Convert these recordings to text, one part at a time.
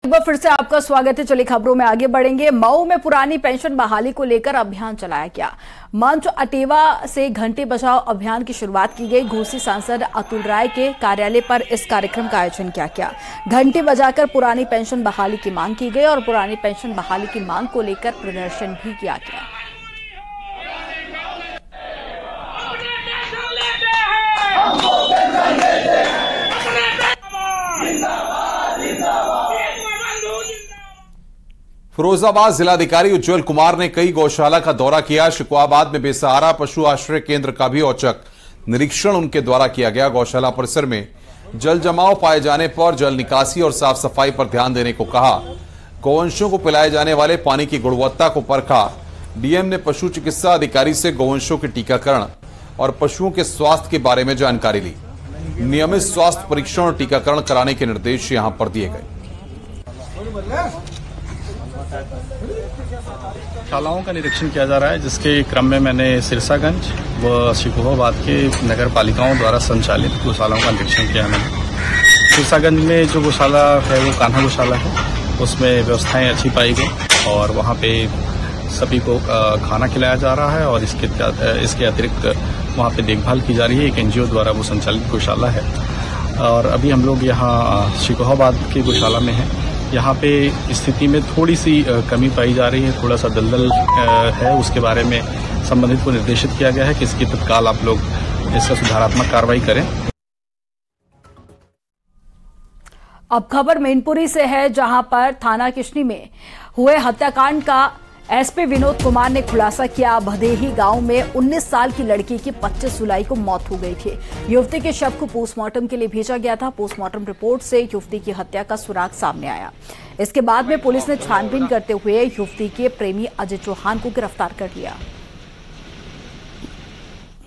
एक बार फिर से आपका स्वागत है। चलिए खबरों में आगे बढ़ेंगे। मऊ में पुरानी पेंशन बहाली को लेकर अभियान चलाया गया। मंच अटेवा से घंटे बचाओ अभियान की शुरुआत की गई। घोसी सांसद अतुल राय के कार्यालय पर इस कार्यक्रम का आयोजन किया गया। घंटे बजाकर पुरानी पेंशन बहाली की मांग की गई और पुरानी पेंशन बहाली की मांग को लेकर प्रदर्शन भी किया गया। फिरोजाबाद जिलाधिकारी उज्जवल कुमार ने कई गौशाला का दौरा किया। शिकवाबाद में बेसहारा पशु आश्रय केंद्र का भी औचक निरीक्षण उनके द्वारा किया गया। गौशाला परिसर में जल जमाव पाए जाने पर जल निकासी और साफ सफाई पर ध्यान देने को कहा। गौवंशों को पिलाए जाने वाले पानी की गुणवत्ता को परखा। डीएम ने पशु चिकित्सा अधिकारी से गौवंशों के टीकाकरण और पशुओं के स्वास्थ्य के बारे में जानकारी ली। नियमित स्वास्थ्य परीक्षण और टीकाकरण कराने के निर्देश यहां पर दिए गए। शालाओं का निरीक्षण किया जा रहा है, जिसके क्रम में मैंने सिरसागंज व शिकोहाबाद के नगर पालिकाओं द्वारा संचालित गौशालाओं का निरीक्षण किया। मैंने सिरसागंज में जो गौशाला है वो कान्हा गौशाला है, उसमें व्यवस्थाएं अच्छी पाई गई और वहाँ पे सभी को खाना खिलाया जा रहा है और इसके अतिरिक्त वहाँ पे देखभाल की जा रही है। एक एनजीओ द्वारा वो संचालित गौशाला है और अभी हम लोग यहाँ शिकोहाबाद की गौशाला में हैं। यहाँ पे स्थिति में थोड़ी सी कमी पाई जा रही है, थोड़ा सा दलदल है, उसके बारे में संबंधित को निर्देशित किया गया है कि इसकी तत्काल आप लोग इसका सुधारात्मक कार्रवाई करें। अब खबर मैनपुरी से है, जहां पर थाना किशनी में हुए हत्याकांड का एसपी विनोद कुमार ने खुलासा किया। भदेही गांव में 19 साल की लड़की की 25 जुलाई को मौत हो गई थी। युवती के शव को पोस्टमार्टम के लिए भेजा गया था। पोस्टमार्टम रिपोर्ट से युवती की हत्या का सुराग सामने आया। इसके बाद में पुलिस ने छानबीन करते हुए युवती के प्रेमी अजय चौहान को गिरफ्तार कर लिया।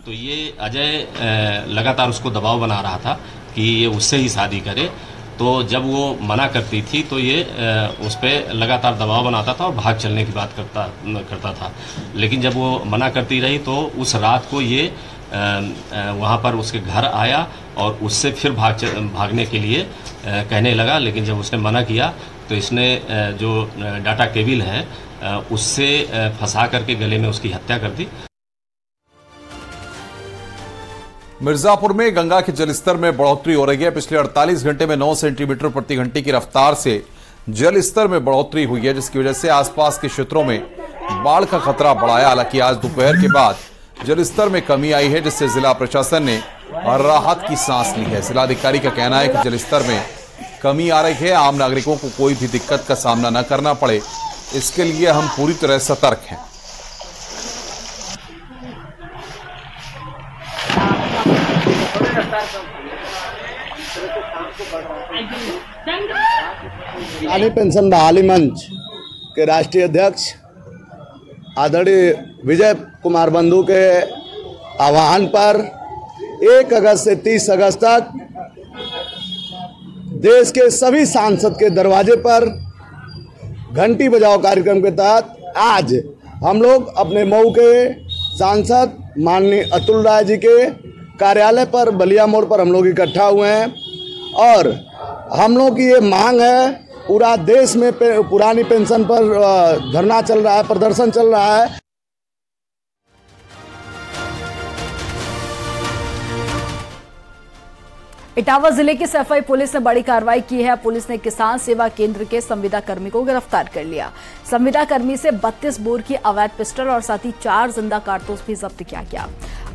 तो ये अजय लगातार उसको दबाव बना रहा था कि ये उससे ही शादी करे। तो जब वो मना करती थी तो ये उस पर लगातार दबाव बनाता था और भाग चलने की बात करता था। लेकिन जब वो मना करती रही तो उस रात को ये वहाँ पर उसके घर आया और उससे फिर भागने के लिए कहने लगा। लेकिन जब उसने मना किया तो इसने जो डाटा केबल है उससे फंसा करके गले में उसकी हत्या कर दी। मिर्जापुर में गंगा के जलस्तर में बढ़ोतरी हो रही है। पिछले 48 घंटे में 9 सेंटीमीटर प्रति घंटे की रफ्तार से जलस्तर में बढ़ोतरी हुई है, जिसकी वजह से आसपास के क्षेत्रों में बाढ़ का खतरा बढ़ा है। हालांकि आज दोपहर के बाद जलस्तर में कमी आई है, जिससे जिला प्रशासन ने राहत की सांस ली है। जिलाधिकारी का कहना है कि जलस्तर में कमी आ रही है, आम नागरिकों को कोई भी दिक्कत का सामना न करना पड़े, इसके लिए हम पूरी तरह सतर्क हैं। पुरानी पेंशन बहाली मंच के राष्ट्रीय अध्यक्ष आदरणीय विजय कुमार बंधु के आह्वान पर 1 अगस्त से 30 अगस्त तक देश के सभी सांसद के दरवाजे पर घंटी बजाओ कार्यक्रम के तहत आज हम लोग अपने मऊ के सांसद माननीय अतुल राय जी के कार्यालय पर बलिया मोड़ पर हम लोग इकट्ठा हुए हैं और हम लोग की ये मांग है, पूरा देश में पुरानी पेंशन पर धरना चल रहा है, प्रदर्शन चल रहा है। इटावा जिले की सफाई पुलिस ने बड़ी कार्रवाई की है। पुलिस ने किसान सेवा केंद्र के संविदा कर्मी को गिरफ्तार कर लिया। संविदा कर्मी से 32 बोर की अवैध पिस्टल और साथ ही 4 जिंदा कारतूस भी जब्त किया गया।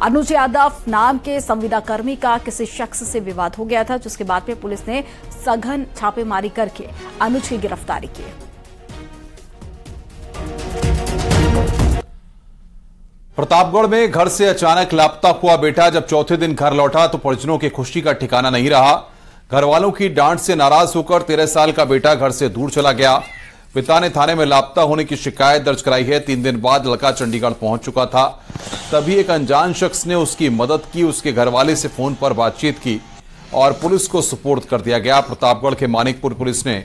अनुज यादव नाम के संविदा कर्मी का किसी शख्स से विवाद हो गया था, जिसके बाद में पुलिस ने सघन छापेमारी करके अनुज की गिरफ्तारी की। प्रतापगढ़ में घर से अचानक लापता हुआ बेटा जब चौथे दिन घर लौटा तो परिजनों की खुशी का ठिकाना नहीं रहा। घर वालों की डांट से नाराज होकर 13 साल का बेटा घर से दूर चला गया। पिता ने थाने में लापता होने की शिकायत दर्ज कराई है। 3 दिन बाद लड़का चंडीगढ़ पहुंच चुका था। तभी एक अनजान शख्स ने उसकी मदद की। उसके घरवाले से फोन पर बातचीत की और पुलिस को सुपुर्द कर दिया गया। प्रतापगढ़ के मानिकपुर पुलिस ने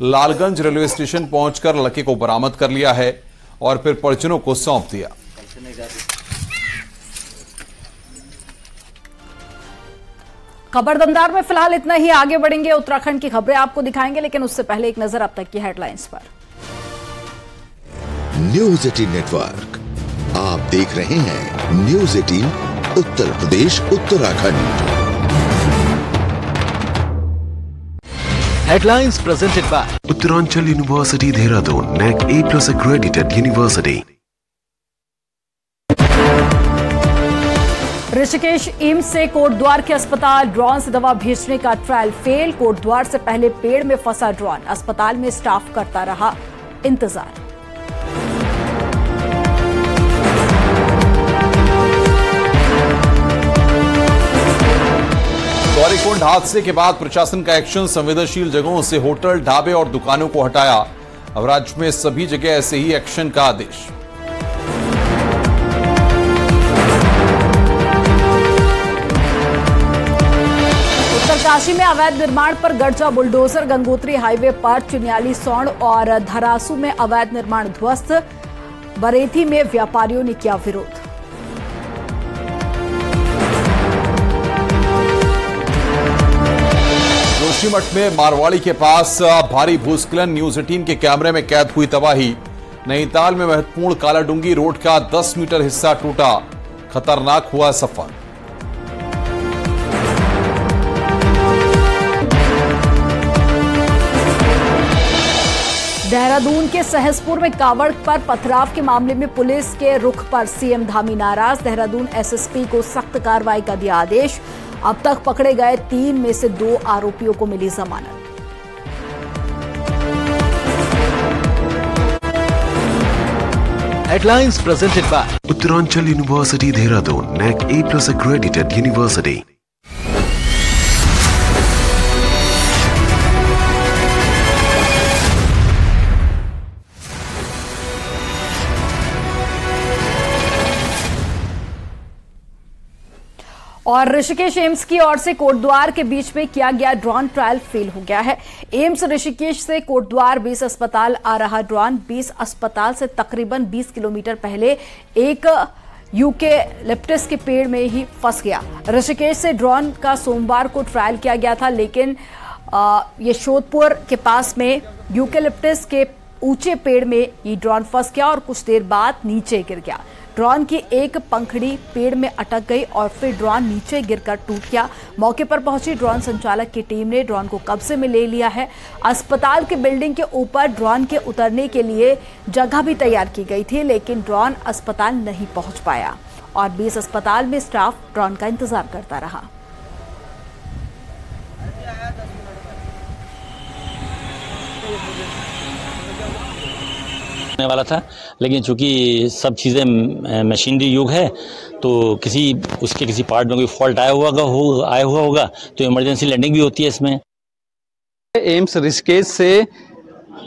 लालगंज रेलवे स्टेशन पहुंचकर लड़के को बरामद कर लिया है और फिर परिजनों को सौंप दिया। खबर दमदार में फिलहाल इतना ही। आगे बढ़ेंगे, उत्तराखंड की खबरें आपको दिखाएंगे, लेकिन उससे पहले एक नजर अब तक की हेडलाइंस पर। न्यूज 18 नेटवर्क, आप देख रहे हैं news 18 Uttar Pradesh Uttarakhand. Headlines presented by Uttaranchal University Dehradun, NAC A+ accredited university. Rishikesh AIIMS से कोटद्वार के अस्पताल ड्रोन से दवा भेजने का ट्रायल फेल। कोटद्वार से पहले पेड़ में फंसा ड्रोन, अस्पताल में स्टाफ करता रहा इंतजार। गौरीकुंड हादसे के बाद प्रशासन का एक्शन, संवेदनशील जगहों से होटल, ढाबे और दुकानों को हटाया। अब राज्य में सभी जगह ऐसे ही एक्शन का आदेश। उत्तरकाशी में अवैध निर्माण पर गर्जा बुलडोजर। गंगोत्री हाईवे पर चिन्याली सौड़ और धरासू में अवैध निर्माण ध्वस्त। बरेठी में व्यापारियों ने किया विरोध। जोशीमठ में मारवाड़ी के पास भारी भूस्खलन, न्यूज 18 के कैमरे में कैद हुई तबाही। नैनीताल में महत्वपूर्ण कालाडूंगी रोड का 10 मीटर हिस्सा टूटा, खतरनाक हुआ सफर। देहरादून के सहसपुर में कावड़ पर पथराव के मामले में पुलिस के रुख पर सीएम धामी नाराज। देहरादून एसएसपी को सख्त कार्रवाई का दिया आदेश। अब तक पकड़े गए 3 में से 2 आरोपियों को मिली जमानत। Headlines presented by Uttaranchal University Dehradun, NAC A+ accredited university. और ऋषिकेश एम्स की ओर से कोटद्वार के बीच में किया गया ड्रोन ट्रायल फेल हो गया है। एम्स ऋषिकेश से कोटद्वार 20 अस्पताल आ रहा ड्रोन 20 अस्पताल से तकरीबन 20 किलोमीटर पहले एक यूकेलिप्टस के पेड़ में ही फंस गया। ऋषिकेश से ड्रोन का सोमवार को ट्रायल किया गया था, लेकिन यशोधपुर के पास में यूकेलिप्टस के ऊंचे पेड़ में ये ड्रोन फंस गया और कुछ देर बाद नीचे गिर गया। ड्रोन की एक पंखड़ी पेड़ में अटक गई और फिर ड्रोन नीचे गिरकर टूट गया। मौके पर पहुंची ड्रोन संचालक की टीम ने ड्रोन को कब्जे में ले लिया है। अस्पताल की बिल्डिंग के ऊपर ड्रोन के उतरने के लिए जगह भी तैयार की गई थी, लेकिन ड्रोन अस्पताल नहीं पहुंच पाया और 20 अस्पताल में स्टाफ ड्रोन का इंतजार करता रहा। वाला था, लेकिन चूंकि सब चीज़ें मशीनरी युग है तो किसी पार्ट में कोई फॉल्ट आया हुआ होगा तो इमरजेंसी लैंडिंग भी होती है इसमें। एम्स ऋषिकेश से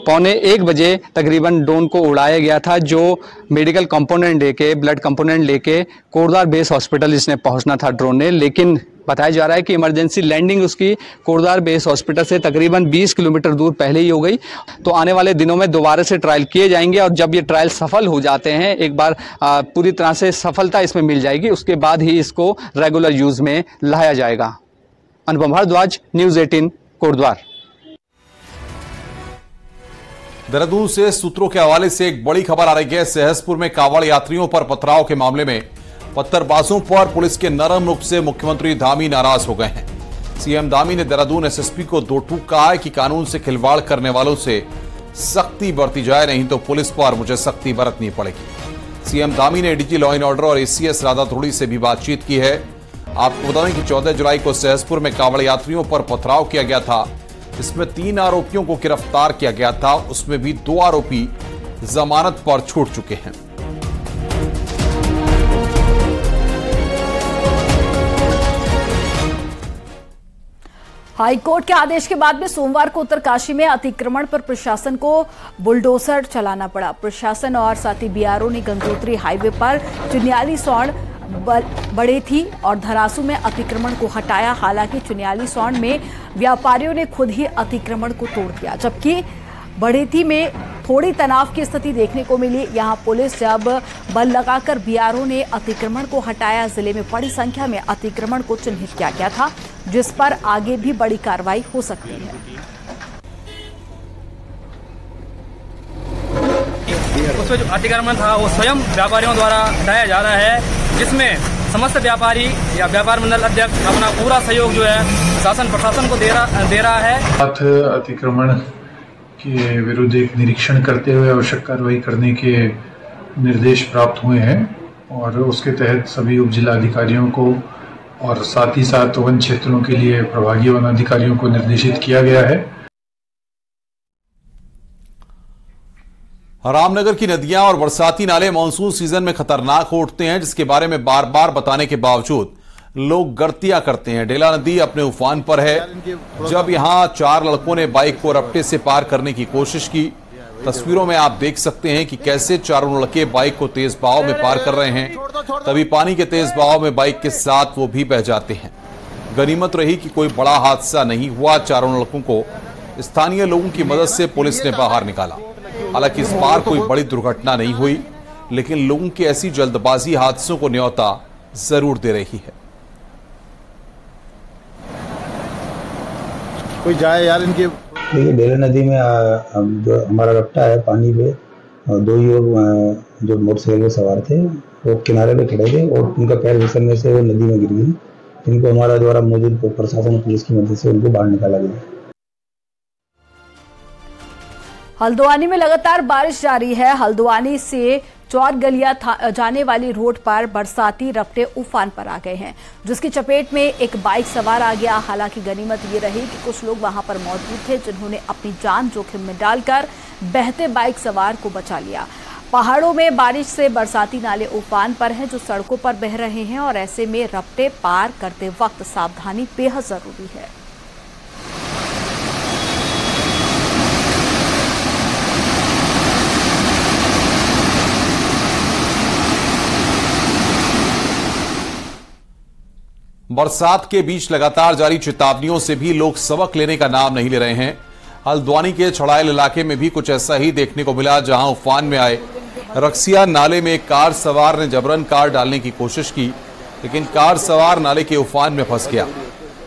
1:15 बजे तकरीबन ड्रोन को उड़ाया गया था, जो मेडिकल कंपोनेंट लेके, ब्लड कंपोनेंट लेके कोटद्वार बेस हॉस्पिटल इसने पहुंचना था ड्रोन ने, लेकिन बताया जा रहा है कि इमरजेंसी लैंडिंग उसकी कोटद्वार बेस हॉस्पिटल से तकरीबन 20 किलोमीटर दूर पहले ही हो गई। तो आने वाले दिनों में दोबारा से ट्रायल किए जाएंगे और जब ये ट्रायल सफल हो जाते हैं, एक बार पूरी तरह से सफलता इसमें मिल जाएगी, उसके बाद ही इसको रेगुलर यूज में लाया जाएगा। अनुपम भारद्वाज, न्यूज 18 कोटद्वार। देहरादून से सूत्रों के हवाले से एक बड़ी खबर आ रही है। सहसपुर में कावड़ यात्रियों पर पथराव के मामले में पत्थरबाजों पर पुलिस के नरम रुख से मुख्यमंत्री धामी नाराज हो गए हैं। सीएम धामी ने देहरादून एसएसपी को 2 टूक कहा है कि कानून से खिलवाड़ करने वालों से सख्ती बरती जाए, नहीं तो पुलिस पर मुझे सख्ती बरतनी पड़ेगी। सीएम धामी ने डीजी लॉ एंड ऑर्डर और एसीएस राधाथोड़ी से भी बातचीत की है। आपको बता दें कि 14 जुलाई को सहसपुर में कावड़ यात्रियों पर पथराव किया गया था। इसमें 3 आरोपियों को गिरफ्तार किया गया था, उसमें भी 2 आरोपी जमानत पर छूट चुके हैं। हाईकोर्ट के आदेश के बाद में सोमवार को उत्तरकाशी में अतिक्रमण पर प्रशासन को बुलडोजर चलाना पड़ा। प्रशासन और साथी बीआरओ ने गंगोत्री हाईवे पर चिन्याली सौड़, बड़ेठी और धरासू में अतिक्रमण को हटाया। हालांकि चिन्याली सौड़ में व्यापारियों ने खुद ही अतिक्रमण को तोड़ दिया, जबकि बड़ेठी में थोड़ी तनाव की स्थिति देखने को मिली। यहां पुलिस जब बल लगाकर बीआरओ ने अतिक्रमण को हटाया। जिले में बड़ी संख्या में अतिक्रमण को चिन्हित किया गया था, जिस पर आगे भी बड़ी कार्रवाई हो सकती है। उसमें जो अतिक्रमण था वो स्वयं व्यापारियों द्वारा हटाया जा रहा है, जिसमें समस्त व्यापारी या व्यापार मंडल अध्यक्ष अपना पूरा सहयोग जो है शासन प्रशासन को दे रहा है। पथ अतिक्रमण के विरुद्ध एक निरीक्षण करते हुए आवश्यक कार्रवाई करने के निर्देश प्राप्त हुए हैं और उसके तहत सभी उप जिलाधिकारियों को और साथ ही साथ वन क्षेत्रों के लिए प्रभागी वन अधिकारियों को निर्देशित किया गया है। रामनगर की नदियां और बरसाती नाले मानसून सीजन में खतरनाक हो उठते हैं, जिसके बारे में बार बार बताने के बावजूद लोग गलतियां करते हैं। डेला नदी अपने उफान पर है। जब यहां 4 लड़कों ने बाइक को रपटे से पार करने की कोशिश की, तस्वीरों में आप देख सकते हैं कि कैसे चारों लड़के बाइक को तेज बहाव में पार कर रहे हैं। तभी पानी के तेज बहाव में बाइक के साथ वो भी बह जाते हैं। गनीमत रही कि कोई बड़ा हादसा नहीं हुआ। चारों लड़कों को स्थानीय लोगों की मदद से पुलिस ने बाहर निकाला। हालांकि इस बार कोई बड़ी दुर्घटना नहीं हुई, लेकिन लोगों की ऐसी जल्दबाजी हादसों को न्योता जरूर दे रही है। कोई जाए यार इनके। देखिए, डेला नदी में जो हमारा रपटा है पानी पे, 2 युवक जो मोटरसाइकिल पे सवार थे वो किनारे पे खड़े थे और उनका पैर फिसलने से वो नदी में गिर गई, जिनको हमारा द्वारा मौजूद प्रशासन पुलिस की मदद से उनको बाहर निकाला गया। हल्द्वानी में लगातार बारिश जारी है। हल्द्वानी से चौर गलिया जाने वाली रोड पर बरसाती रपटे उफान पर आ गए हैं, जिसकी चपेट में एक बाइक सवार आ गया। हालांकि गनीमत ये रही कि कुछ लोग वहां पर मौजूद थे, जिन्होंने अपनी जान जोखिम में डालकर बहते बाइक सवार को बचा लिया। पहाड़ों में बारिश से बरसाती नाले उफान पर हैं, जो सड़कों पर बह रहे हैं, और ऐसे में रपटे पार करते वक्त सावधानी बेहद जरूरी है। बरसात के बीच लगातार जारी चेतावनियों से भी लोग सबक लेने का नाम नहीं ले रहे हैं। हल्द्वानी के छड़ाइल इलाके में भी कुछ ऐसा ही देखने को मिला, जहां उफान में आए रक्सिया नाले में एक कार सवार ने जबरन कार डालने की कोशिश की, लेकिन कार सवार नाले के उफान में फंस गया,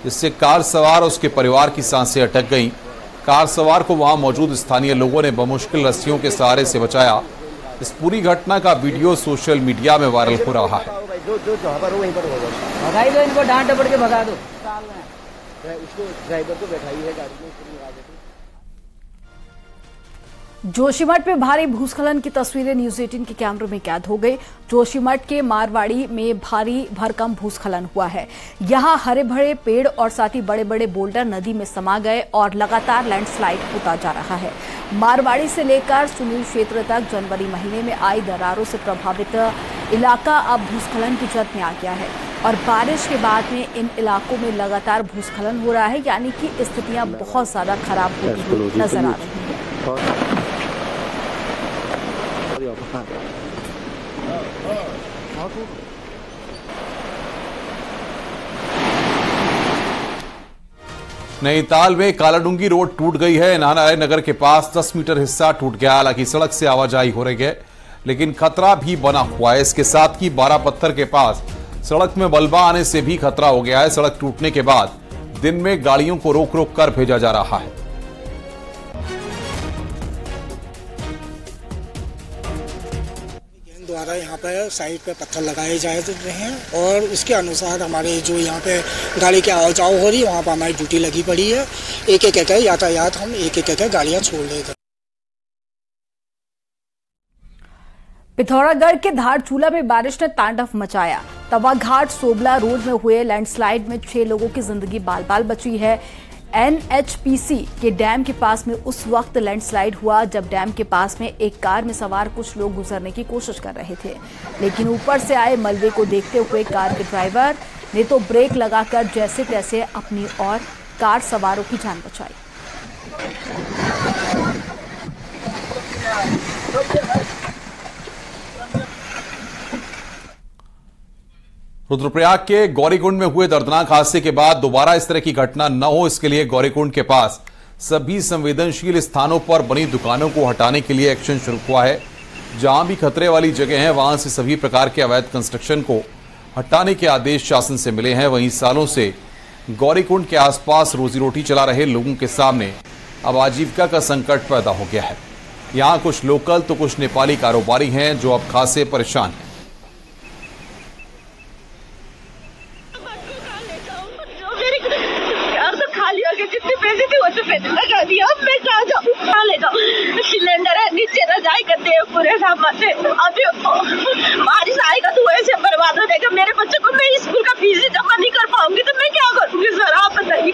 जिससे कार सवार और उसके परिवार की सांसें अटक गईं। कार सवार को वहां मौजूद स्थानीय लोगों ने बमुश्किल रस्सियों के सहारे से बचाया। इस पूरी घटना का वीडियो सोशल मीडिया में वायरल हो रहा है। भगाई दो इनको, डांट डपट के भगा दो। उसको ड्राइवर को बैठाइए गाड़ी में। जोशीमठ में भारी भूस्खलन की तस्वीरें न्यूज़ 18 के कैमरे में कैद हो गई। जोशीमठ के मारवाड़ी में भारी भरकम भूस्खलन हुआ है। यहां हरे भरे पेड़ और साथ ही बड़े बड़े बोल्डर नदी में समा गए और लगातार लैंडस्लाइड होता जा रहा है। मारवाड़ी से लेकर सुनील क्षेत्र तक जनवरी महीने में आई दरारों से प्रभावित इलाका अब भूस्खलन की जद में आ गया है और बारिश के बाद में इन इलाकों में लगातार भूस्खलन हो रहा है, यानी कि स्थितियां बहुत ज्यादा खराब होती हुई नजर आ रही है। नैनीताल में कालाडूंगी रोड टूट गई है। नारायण नगर के पास 10 मीटर हिस्सा टूट गया। हालांकि सड़क से आवाजाही हो रही है, लेकिन खतरा भी बना हुआ है। इसके साथ ही 12 पत्थर के पास सड़क में मलबा आने से भी खतरा हो गया है। सड़क टूटने के बाद दिन में गाड़ियों को रोक रोक कर भेजा जा रहा है। द्वारा यहाँ पे साइड पे पत्थर लगाए जा रहे हैं और उसके अनुसार हमारे जो यहाँ पे गाड़ी की आवाज जाव हो रही है, वहाँ पर हमारी ड्यूटी लगी पड़ी है। एक एक करके यातायात हम एक एक करके गाड़ियाँ छोड़ रहे थे। पिथौरागढ़ के धारचूला में बारिश ने तांडव मचाया। तवाघाट सोबला रोड में हुए लैंडस्लाइड में 6 लोगों की जिंदगी बाल बाल बची है। NHPC के डैम के पास में उस वक्त लैंडस्लाइड हुआ जब डैम के पास में एक कार में सवार कुछ लोग गुजरने की कोशिश कर रहे थे, लेकिन ऊपर से आए मलबे को देखते हुए कार के ड्राइवर ने तो ब्रेक लगाकर जैसे तैसे अपनी और कार सवारों की जान बचाई। रुद्रप्रयाग के गौरीकुंड में हुए दर्दनाक हादसे के बाद दोबारा इस तरह की घटना न हो, इसके लिए गौरीकुंड के पास सभी संवेदनशील स्थानों पर बनी दुकानों को हटाने के लिए एक्शन शुरू हुआ है। जहां भी खतरे वाली जगह है वहां से सभी प्रकार के अवैध कंस्ट्रक्शन को हटाने के आदेश शासन से मिले हैं। वहीं सालों से गौरीकुंड के आसपास रोजी रोटी चला रहे लोगों के सामने अब आजीविका का संकट पैदा हो गया है। यहाँ कुछ लोकल तो कुछ नेपाली कारोबारी हैं जो अब खासे परेशान हैं। जितने पैसे थे वो तो पैसे लगा दिया। अब मैं कहाँ जाऊँ, कहाँ ले जाऊँ? सिलेंडर है नीचे रजाई करते हैं पूरे सामान से। अभी बारिश आएगा तो ऐसे बर्बाद हो जाएगा। मेरे बच्चों को मैं स्कूल का फीस जमा नहीं कर पाऊंगी तो मैं क्या करूँगी सर, आप बताइए।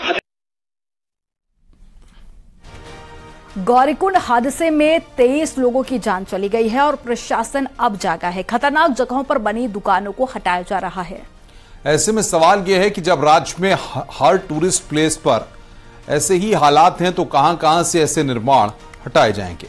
गौरीकुंड हादसे में 23 लोगों की जान चली गई है और प्रशासन अब जागा है। खतरनाक जगहों पर बनी दुकानों को हटाया जा रहा है। ऐसे में सवाल यह है कि जब राज्य में हर टूरिस्ट प्लेस पर ऐसे ही हालात हैं तो कहां से ऐसे निर्माण हटाए जाएंगे।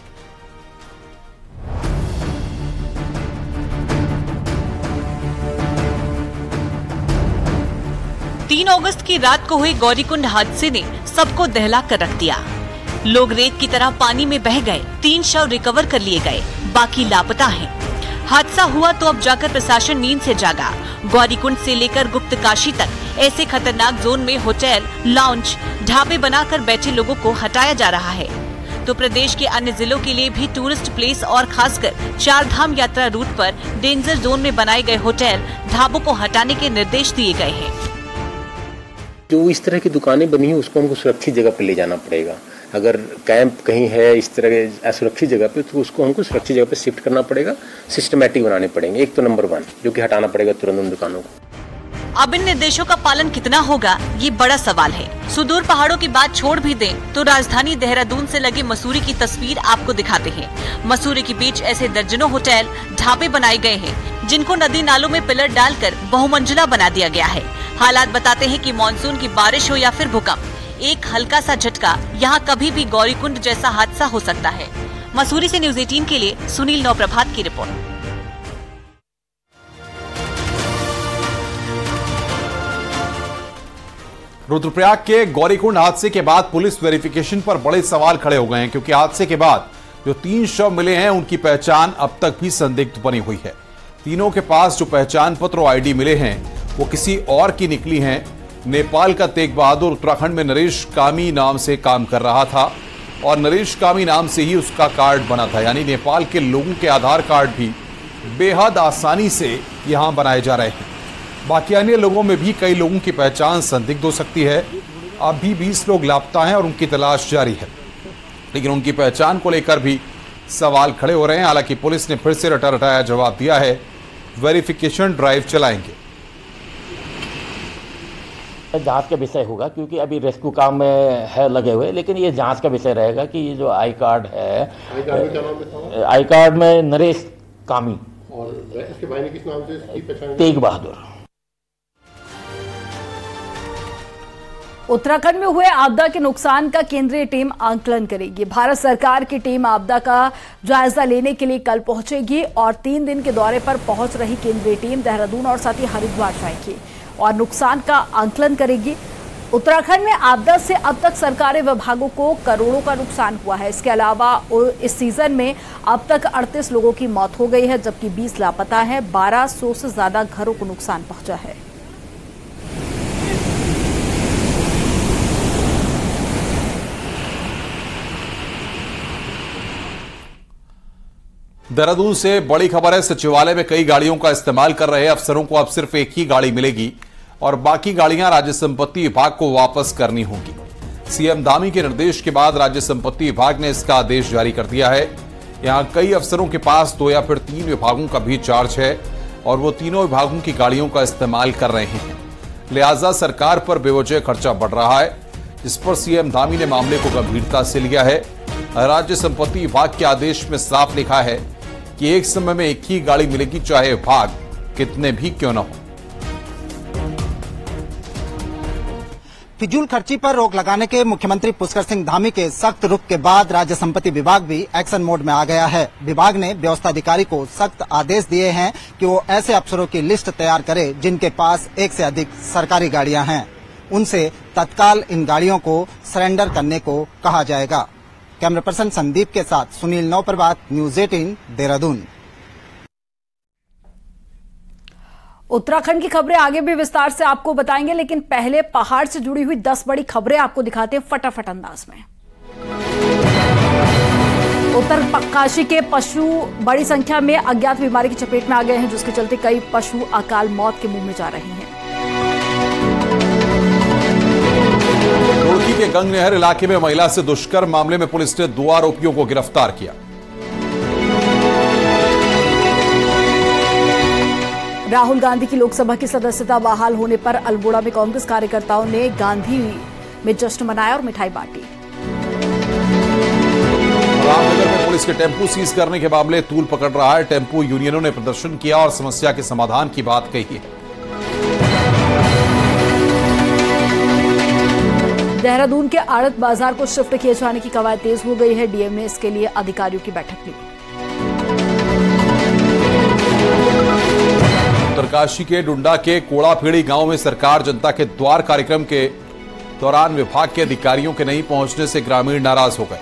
3 अगस्त की रात को हुए गौरीकुंड हादसे ने सबको दहला कर रख दिया। लोग रेत की तरह पानी में बह गए। 3 शव रिकवर कर लिए गए, बाकी लापता हैं। हादसा हुआ तो अब जाकर प्रशासन नींद से जागा। गौरीकुंड से लेकर गुप्त काशी तक ऐसे खतरनाक जोन में होटल, लाउंज, ढाबे बनाकर बैठे लोगों को हटाया जा रहा है। तो प्रदेश के अन्य जिलों के लिए भी टूरिस्ट प्लेस और खासकर 4 धाम यात्रा रूट पर डेंजर जोन में बनाए गए होटल, ढाबों को हटाने के निर्देश दिए गए हैं। जो इस तरह की दुकानें बनी है उसको हमको सुरक्षित जगह पर ले जाना पड़ेगा। अगर कैंप कहीं है इस तरह के असुरक्षित जगह पे तो उसको हमको सुरक्षित जगह पे शिफ्ट करना पड़ेगा, सिस्टमैटिक बनाने पड़ेंगे। एक तो नंबर 1 जो कि हटाना पड़ेगा तुरंत उन दुकानों को। अब इन निर्देशों का पालन कितना होगा ये बड़ा सवाल है। सुदूर पहाड़ों की बात छोड़ भी दें तो राजधानी देहरादून से लगे मसूरी की तस्वीर आपको दिखाते हैं। मसूरी के बीच ऐसे दर्जनों होटल, ढाबे बनाए गए हैं जिनको नदी नालों में पिलर डालकर बहुमंजिला बना दिया गया है। हालात बताते हैं कि मानसून की बारिश हो या फिर भूकंप, एक हल्का सा झटका यहाँ कभी भी गौरीकुंड जैसा हादसा हो सकता है। मसूरी से न्यूज़ 18 के लिए सुनील नौप्रभात की रिपोर्ट। रुद्रप्रयाग के गौरीकुंड हादसे के बाद पुलिस वेरिफिकेशन पर बड़े सवाल खड़े हो गए हैं, क्योंकि हादसे के बाद जो 3 शव मिले हैं उनकी पहचान अब तक भी संदिग्ध बनी हुई है। तीनों के पास जो पहचान पत्र और आईडी मिले हैं वो किसी और की निकली हैं। नेपाल का तेग बहादुर उत्तराखंड में नरेश कामी नाम से काम कर रहा था और नरेश कामी नाम से ही उसका कार्ड बना था। यानी नेपाल के लोगों के आधार कार्ड भी बेहद आसानी से यहां बनाए जा रहे हैं। बाकी अन्य लोगों में भी कई लोगों की पहचान संदिग्ध हो सकती है। अब भी 20 लोग लापता हैं और उनकी तलाश जारी है, लेकिन उनकी पहचान को लेकर भी सवाल खड़े हो रहे हैं। हालांकि पुलिस ने फिर से रटा-रटाया जवाब दिया है, वेरिफिकेशन ड्राइव चलाएंगे। जांच का विषय होगा, क्योंकि अभी रेस्क्यू काम में है लगे हुए, लेकिन ये जांच का विषय रहेगा कि ये जो आई कार्ड है, आई कार्ड में नरेश कामी और इसके भाई ने किस नाम से इसकी पहचान? तेग बहादुर। उत्तराखंड में हुए आपदा के नुकसान का केंद्रीय टीम आंकलन करेगी। भारत सरकार की टीम आपदा का जायजा लेने के लिए कल पहुंचेगी और 3 दिन के दौरे पर पहुंच रही केंद्रीय टीम देहरादून और साथ ही हरिद्वार जाएगी और नुकसान का आंकलन करेगी। उत्तराखंड में आपदा से अब तक सरकारी विभागों को करोड़ों का नुकसान हुआ है। इसके अलावा इस सीजन में अब तक 38 लोगों की मौत हो गई है, जबकि 20 लापता है। 1200 से ज्यादा घरों को नुकसान पहुंचा है। देहरादून से बड़ी खबर है। सचिवालय में कई गाड़ियों का इस्तेमाल कर रहे अफसरों को अब सिर्फ एक ही गाड़ी मिलेगी और बाकी गाड़ियां राज्य संपत्ति विभाग को वापस करनी होगी। सीएम धामी के निर्देश के बाद राज्य संपत्ति विभाग ने इसका आदेश जारी कर दिया है। यहां कई अफसरों के पास 2 या फिर 3 विभागों का भी चार्ज है और वो तीनों विभागों की गाड़ियों का इस्तेमाल कर रहे हैं। लिहाजा सरकार पर बेवजह खर्चा बढ़ रहा है, जिस पर सीएम धामी ने मामले को गंभीरता से लिया है। राज्य संपत्ति विभाग के आदेश में साफ लिखा है कि एक समय में एक ही गाड़ी मिलेगी, चाहे विभाग कितने भी क्यों न हो। फिजूल खर्ची पर रोक लगाने के मुख्यमंत्री पुष्कर सिंह धामी के सख्त रुख के बाद राज्य संपत्ति विभाग भी एक्शन मोड में आ गया है। विभाग ने व्यवस्था अधिकारी को सख्त आदेश दिए हैं कि वो ऐसे अफसरों की लिस्ट तैयार करे जिनके पास एक से अधिक सरकारी गाड़ियां हैं। उनसे तत्काल इन गाड़ियों को सरेंडर करने को कहा जाएगा। कैमरा पर्सन संदीप के साथ सुनील नौप्रभात, न्यूज 18 देहरादून। उत्तराखंड की खबरें आगे भी विस्तार से आपको बताएंगे, लेकिन पहले पहाड़ से जुड़ी हुई 10 बड़ी खबरें आपको दिखाते हैं फटाफट अंदाज में। उत्तरकाशी के पशु बड़ी संख्या में अज्ञात बीमारी की चपेट में आ गए हैं, जिसके चलते कई पशु अकाल मौत के मुंह में जा रहे हैं। रुड़की के गंगनहर इलाके में महिला से दुष्कर्म मामले में पुलिस ने 2 आरोपियों को गिरफ्तार किया। राहुल गांधी की लोकसभा की सदस्यता बहाल होने पर अल्मोड़ा में कांग्रेस कार्यकर्ताओं ने गांधी में जश्न मनाया और मिठाई बांटी। रामनगर में पुलिस के टेम्पू सीज करने के मामले तूल पकड़ रहा है। टेम्पू यूनियनों ने प्रदर्शन किया और समस्या के समाधान की बात कही है। देहरादून के आड़त बाजार को शिफ्ट किए जाने की कवायद तेज हो गई है। डीएम ने इसके लिए अधिकारियों की बैठक ली। उत्तरकाशी के डुंडा के कोड़ाफेड़ी गांव में सरकार जनता के द्वार कार्यक्रम के दौरान विभाग के अधिकारियों के नहीं पहुंचने से ग्रामीण नाराज हो गए।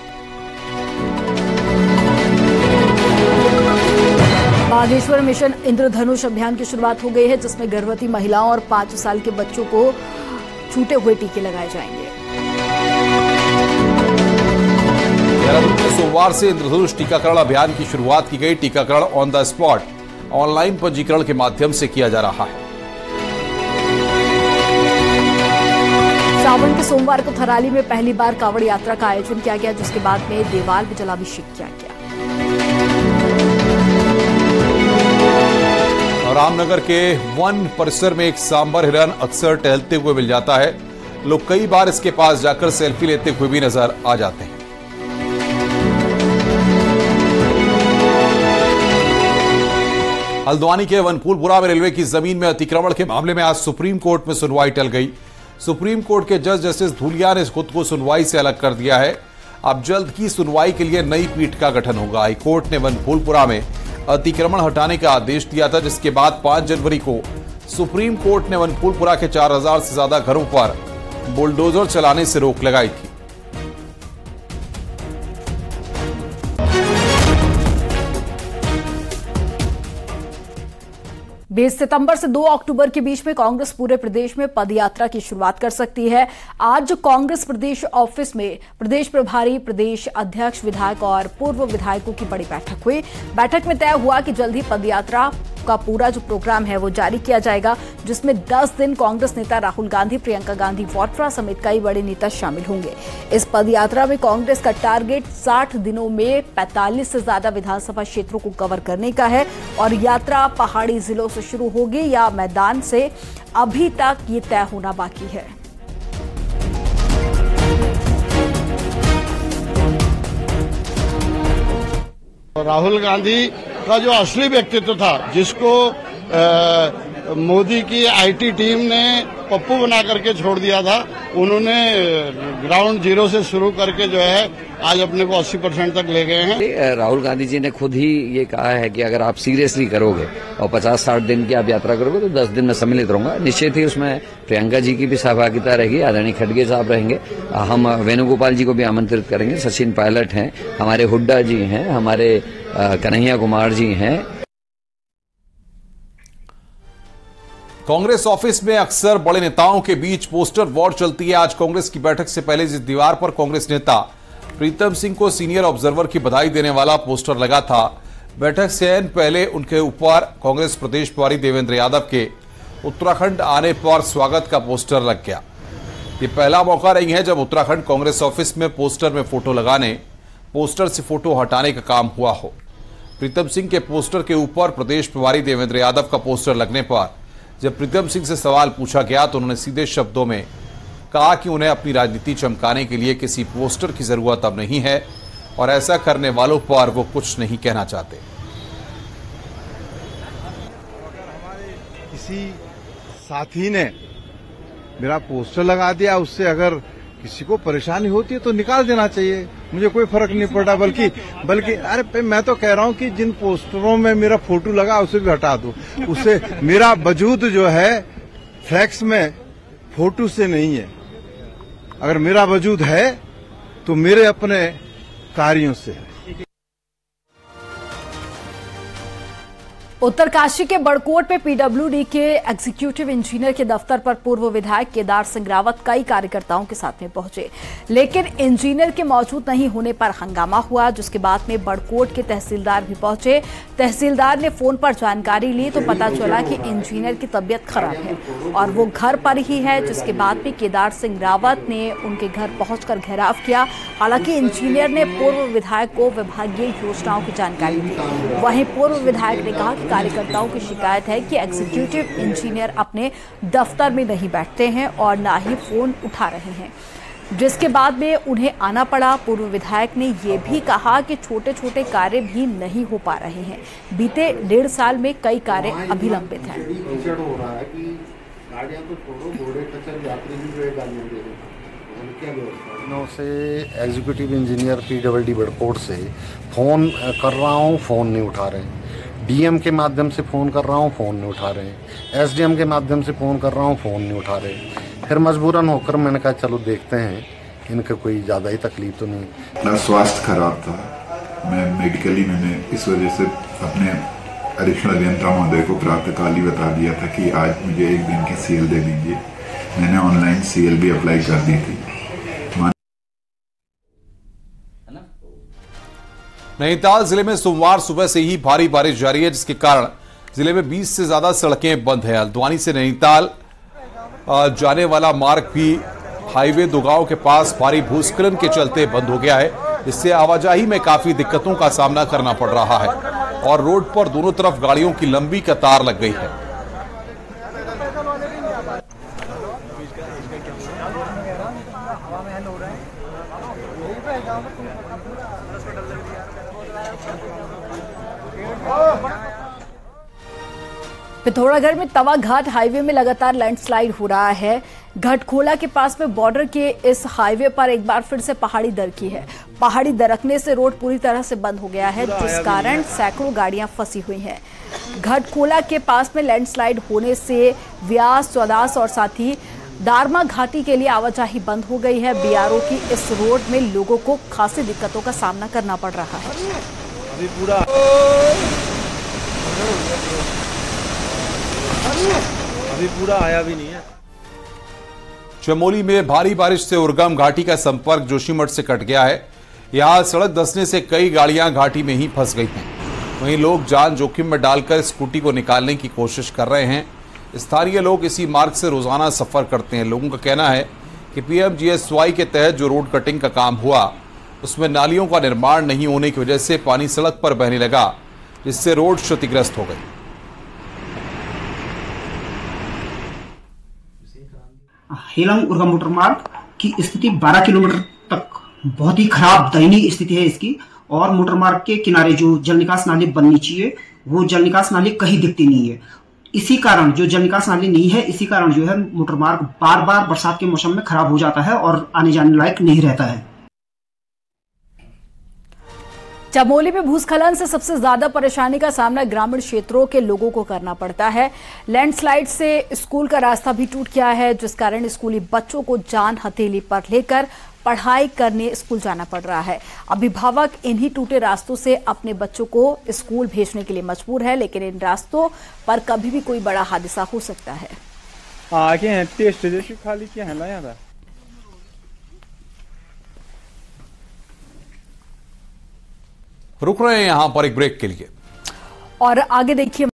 बागेश्वर मिशन इंद्रधनुष अभियान की शुरुआत हो गई है, जिसमें गर्भवती महिलाओं और 5 साल के बच्चों को छूटे हुए टीके लगाए जाएंगे। देहरादून में सोमवार से इंद्रधनुष टीकाकरण अभियान की शुरुआत की गई। टीकाकरण ऑन द स्पॉट ऑनलाइन पंजीकरण के माध्यम से किया जा रहा है। सावन के सोमवार को थराली में पहली बार कांवड़ यात्रा का आयोजन किया गया, जिसके बाद में देवाल में जलाभिषेक किया गया। रामनगर के वन परिसर में एक सांबर हिरन अक्सर टहलते हुए मिल जाता है। लोग कई बार इसके पास जाकर सेल्फी लेते हुए भी नजर आ जाते हैं। हल्द्वानी के वनफूलपुरा में रेलवे की जमीन में अतिक्रमण के मामले में आज सुप्रीम कोर्ट में सुनवाई टल गई। सुप्रीम कोर्ट के जज जस्टिस धूलिया ने खुद को सुनवाई से अलग कर दिया है। अब जल्द की सुनवाई के लिए नई पीठ का गठन होगा। हाईकोर्ट ने वनफूलपुरा में अतिक्रमण हटाने का आदेश दिया था, जिसके बाद 5 जनवरी को सुप्रीम कोर्ट ने वनफूलपुरा के 4000 से ज्यादा घरों पर बुलडोजर चलाने से रोक लगाई थी। 20 सितंबर से 2 अक्टूबर के बीच में कांग्रेस पूरे प्रदेश में पदयात्रा की शुरुआत कर सकती है। आज कांग्रेस प्रदेश ऑफिस में प्रदेश प्रभारी, प्रदेश अध्यक्ष, विधायक और पूर्व विधायकों की बड़ी बैठक हुई। बैठक में तय हुआ कि जल्द ही पदयात्रा का पूरा जो प्रोग्राम है वो जारी किया जाएगा, जिसमें 10 दिन कांग्रेस नेता राहुल गांधी, प्रियंका गांधी वाड्रा समेत कई बड़े नेता शामिल होंगे। इस पदयात्रा में कांग्रेस का टारगेट 60 दिनों में 45 से ज्यादा विधानसभा क्षेत्रों को कवर करने का है और यात्रा पहाड़ी जिलों से शुरू होगी या मैदान से, अभी तक ये तय होना बाकी है। राहुल गांधी का जो असली व्यक्तित्व था, जिसको मोदी की आईटी टीम ने पप्पू बना करके छोड़ दिया था, उन्होंने ग्राउंड जीरो से शुरू करके जो है आज अपने को 80% तक ले गए हैं। राहुल गांधी जी ने खुद ही ये कहा है कि अगर आप सीरियसली करोगे और 50-60 दिन की आप यात्रा करोगे तो 10 दिन में सम्मिलित रहूंगा। निश्चित ही उसमें प्रियंका जी की भी सहभागिता रहेगी, आदरणीय खड़गे साहब रहेंगे, हम वेणुगोपाल जी को भी आमंत्रित करेंगे, सचिन पायलट हैं, हमारे हुड्डा जी हैं, हमारे कन्हैया कुमार जी हैं। कांग्रेस ऑफिस में अक्सर बड़े नेताओं के बीच पोस्टर वॉर चलती है। आज कांग्रेस की बैठक से पहले जिस दीवार पर कांग्रेस नेता प्रीतम सिंह को सीनियर ऑब्जर्वर की बधाई देने वाला पोस्टर लगा था, बैठक से पहले उनके ऊपर कांग्रेस प्रदेश प्रभारी देवेंद्र यादव के उत्तराखंड आने पर स्वागत का पोस्टर लग गया। ये पहला मौका नहीं है जब उत्तराखंड कांग्रेस ऑफिस में पोस्टर में फोटो लगाने, पोस्टर से फोटो हटाने का काम हुआ हो। प्रीतम सिंह के पोस्टर के ऊपर प्रदेश प्रभारी देवेंद्र यादव का पोस्टर लगने पर जब प्रीतम सिंह से सवाल पूछा गया तो उन्होंने सीधे शब्दों में कहा कि उन्हें अपनी राजनीति चमकाने के लिए किसी पोस्टर की जरूरत अब नहीं है और ऐसा करने वालों पर वो कुछ नहीं कहना चाहते। किसी साथी ने मेरा पोस्टर लगा दिया, उससे अगर किसी को परेशानी होती है तो निकाल देना चाहिए, मुझे कोई फर्क नहीं पड़ता। बल्कि अरे मैं तो कह रहा हूँ कि जिन पोस्टरों में मेरा फोटो लगा उसे भी हटा दो, उससे मेरा वजूद जो है फ्लैक्स में फोटो से नहीं है। अगर मेरा वजूद है तो मेरे अपने कार्यों से है। उत्तरकाशी के बड़कोट में पीडब्ल्यूडी के एग्जीक्यूटिव इंजीनियर के दफ्तर पर पूर्व विधायक केदार सिंह रावत कई कार्यकर्ताओं के साथ में पहुंचे, लेकिन इंजीनियर के मौजूद नहीं होने पर हंगामा हुआ, जिसके बाद में बड़कोट के तहसीलदार भी पहुंचे। तहसीलदार ने फोन पर जानकारी ली तो पता चला कि इंजीनियर की तबीयत खराब है और वो घर पर ही है, जिसके बाद में केदार सिंह रावत ने उनके घर पहुंचकर घेराव किया। हालांकि इंजीनियर ने पूर्व विधायक को विभागीय योजनाओं की जानकारी दी। वहीं पूर्व विधायक ने कहा कि कार्यकर्ताओं की शिकायत है कि एग्जीक्यूटिव इंजीनियर अपने दफ्तर में नहीं बैठते हैं और ना ही फोन उठा रहे हैं, जिसके बाद में उन्हें आना पड़ा। पूर्व विधायक ने यह भी कहा कि छोटे छोटे कार्य भी नहीं हो पा रहे हैं। बीते 1.5 साल में कई कार्य अभी लंबित हैं। से एग्जीक्यूटिव इंजीनियर पीडब्ल्यूडी बड़कोट से फोन कर रहा हूँ, फोन नहीं उठा रहे हैं। डीएम के माध्यम से फ़ोन कर रहा हूँ, फ़ोन नहीं उठा रहे हैं। एसडीएम के माध्यम से फ़ोन कर रहा हूँ, फ़ोन नहीं उठा रहे। फिर मजबूरन होकर मैंने कहा चलो देखते हैं, इनका कोई ज़्यादा ही तकलीफ तो नहीं। मेरा स्वास्थ्य खराब था, मैं मेडिकली मैंने इस वजह से अपने अधीक्षण अभियंता महोदय को प्रातःकाल ही बता दिया था कि आज मुझे 1 दिन की सीएल दे दीजिए। मैंने ऑनलाइन सीएल भी अप्लाई कर दी थी। नैनीताल जिले में सोमवार सुबह से ही भारी बारिश जारी है, जिसके कारण जिले में 20 से ज्यादा सड़कें बंद हैं। हल्द्वानी से नैनीताल जाने वाला मार्ग भी हाईवे दुगांव के पास भारी भूस्खलन के चलते बंद हो गया है। इससे आवाजाही में काफी दिक्कतों का सामना करना पड़ रहा है और रोड पर दोनों तरफ गाड़ियों की लंबी कतार लग गई है। पिथौरागढ़ में तवा घाट हाईवे में लगातार लैंडस्लाइड हो रहा है। घटखोला के पास में बॉर्डर के इस हाईवे पर एक बार फिर से पहाड़ी दरकी है। पहाड़ी दरकने से रोड पूरी तरह से बंद हो गया है, जिस कारण सैकड़ों गाड़ियां फंसी हुई हैं। घटखोला के पास में लैंडस्लाइड होने से व्यास, चौदास और साथ ही दारमा घाटी के लिए आवाजाही बंद हो गई है। बीआरओ की इस रोड में लोगों को खासी दिक्कतों का सामना करना पड़ रहा है। अभी पूरा आया भी नहीं है। चमोली में भारी बारिश से उर्गम घाटी का संपर्क जोशीमठ से कट गया है। यहां सड़क धंसने से कई गाड़ियां घाटी में ही फंस गई हैं। वहीं लोग जान जोखिम में डालकर स्कूटी को निकालने की कोशिश कर रहे हैं। स्थानीय लोग इसी मार्ग से रोजाना सफर करते हैं। लोगों का कहना है कि पीएमजीएसवाई के तहत जो रोड कटिंग का काम हुआ, उसमें नालियों का निर्माण नहीं होने की वजह से पानी सड़क पर बहने लगा, जिससे रोड क्षतिग्रस्त हो गई। हेलंग उर्गम मोटर मार्ग की स्थिति 12 किलोमीटर तक बहुत ही खराब दयनीय स्थिति है इसकी, और मोटर मार्ग के किनारे जो जल निकास नाली बननी चाहिए वो जल निकास नाली कहीं दिखती नहीं है। इसी कारण जो जल निकास नाली नहीं है, इसी कारण जो है मोटर मार्ग बार बार बरसात के मौसम में खराब हो जाता है और आने जाने लायक नहीं रहता है। चमोली में भूस्खलन से सबसे ज्यादा परेशानी का सामना ग्रामीण क्षेत्रों के लोगों को करना पड़ता है। लैंडस्लाइड से स्कूल का रास्ता भी टूट गया है, जिस कारण स्कूली बच्चों को जान हथेली पर लेकर पढ़ाई करने स्कूल जाना पड़ रहा है। अभिभावक इन्हीं टूटे रास्तों से अपने बच्चों को स्कूल भेजने के लिए मजबूर है, लेकिन इन रास्तों पर कभी भी कोई बड़ा हादसा हो सकता है। आगे टेस्ट खाली क्या है ना, रुक रहे हैं यहां पर एक ब्रेक के लिए और आगे देखिए।